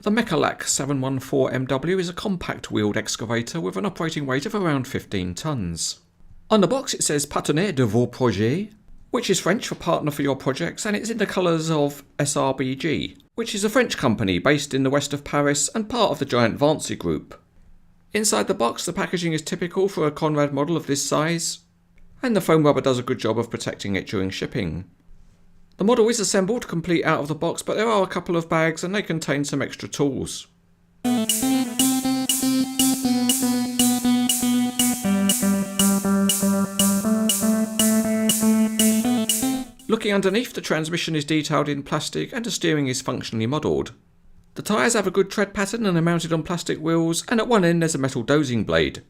The Mecalac 714MW is a compact wheeled excavator with an operating weight of around 15 tonnes. On the box it says Partenaire de vos projets, which is French for partner for your projects, and it's in the colours of SRBG, which is a French company based in the west of Paris and part of the giant Vinci group. Inside the box the packaging is typical for a Conrad model of this size, and the foam rubber does a good job of protecting it during shipping. The model is assembled complete out of the box, but there are a couple of bags and they contain some extra tools. Looking underneath, the transmission is detailed in plastic and the steering is functionally modelled. The tyres have a good tread pattern and are mounted on plastic wheels, and at one end there's a metal dozing blade.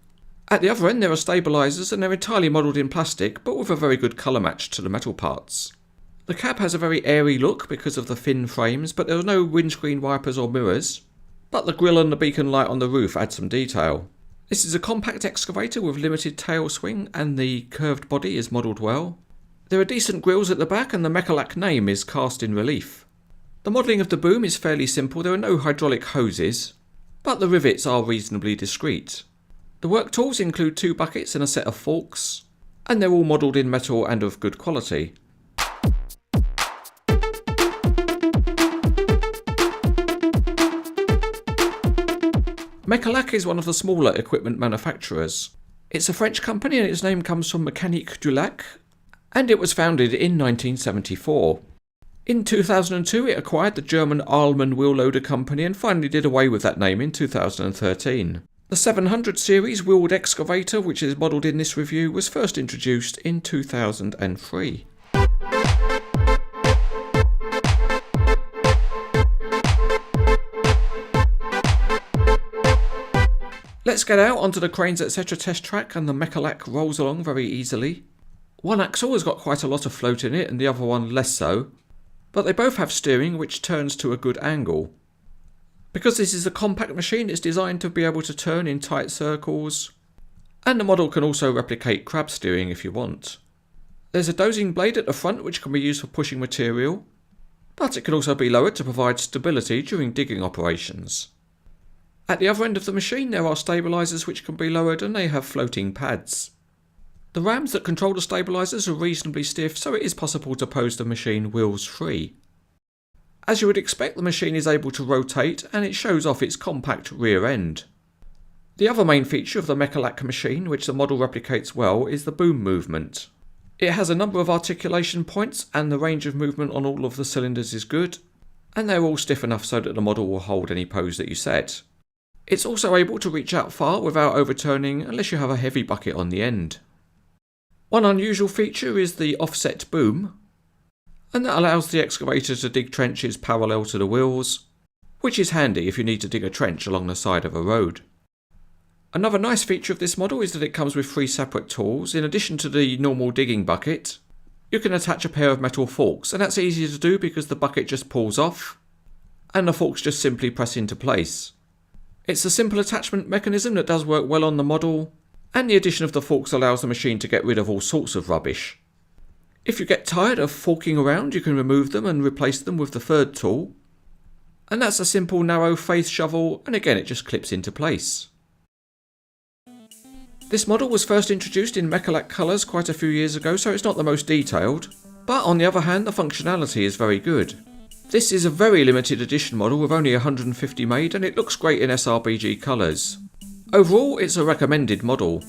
At the other end there are stabilisers and they're entirely modelled in plastic, but with a very good colour match to the metal parts. The cab has a very airy look because of the thin frames, but there are no windscreen wipers or mirrors. But the grille and the beacon light on the roof add some detail. This is a compact excavator with limited tail swing and the curved body is modelled well. There are decent grilles at the back and the Mecalac name is cast in relief. The modelling of the boom is fairly simple, there are no hydraulic hoses, but the rivets are reasonably discreet. The work tools include 2 buckets and a set of forks, and they're all modelled in metal and of good quality. Mecalac is one of the smaller equipment manufacturers. It's a French company and its name comes from Mécanique du Lac, and it was founded in 1974. In 2002 it acquired the German Ahlmann wheel loader company and finally did away with that name in 2013. The 700 series wheeled excavator, which is modelled in this review, was first introduced in 2003. Let's get out onto the CranesEtcTV test track, and the Mecalac rolls along very easily. One axle has got quite a lot of float in it and the other one less so, but they both have steering which turns to a good angle. Because this is a compact machine, it's designed to be able to turn in tight circles, and the model can also replicate crab steering if you want. There's a dozing blade at the front which can be used for pushing material, but it can also be lowered to provide stability during digging operations. At the other end of the machine there are stabilisers which can be lowered and they have floating pads. The rams that control the stabilisers are reasonably stiff, so it is possible to pose the machine wheels free. As you would expect, the machine is able to rotate and it shows off its compact rear end. The other main feature of the Mecalac machine, which the model replicates well, is the boom movement. It has a number of articulation points and the range of movement on all of the cylinders is good, and they're all stiff enough so that the model will hold any pose that you set. It's also able to reach out far without overturning unless you have a heavy bucket on the end. One unusual feature is the offset boom, and that allows the excavator to dig trenches parallel to the wheels, which is handy if you need to dig a trench along the side of a road. Another nice feature of this model is that it comes with 3 separate tools. In addition to the normal digging bucket, you can attach a pair of metal forks, and that's easy to do because the bucket just pulls off, and the forks just simply press into place. It's a simple attachment mechanism that does work well on the model, and the addition of the forks allows the machine to get rid of all sorts of rubbish. If you get tired of forking around, you can remove them and replace them with the 3rd tool, and that's a simple narrow face shovel, and again it just clips into place. This model was first introduced in Mecalac colours quite a few years ago, so it's not the most detailed, but on the other hand the functionality is very good. This is a very limited edition model with only 150 made, and it looks great in SRBG colours. Overall, it's a recommended model.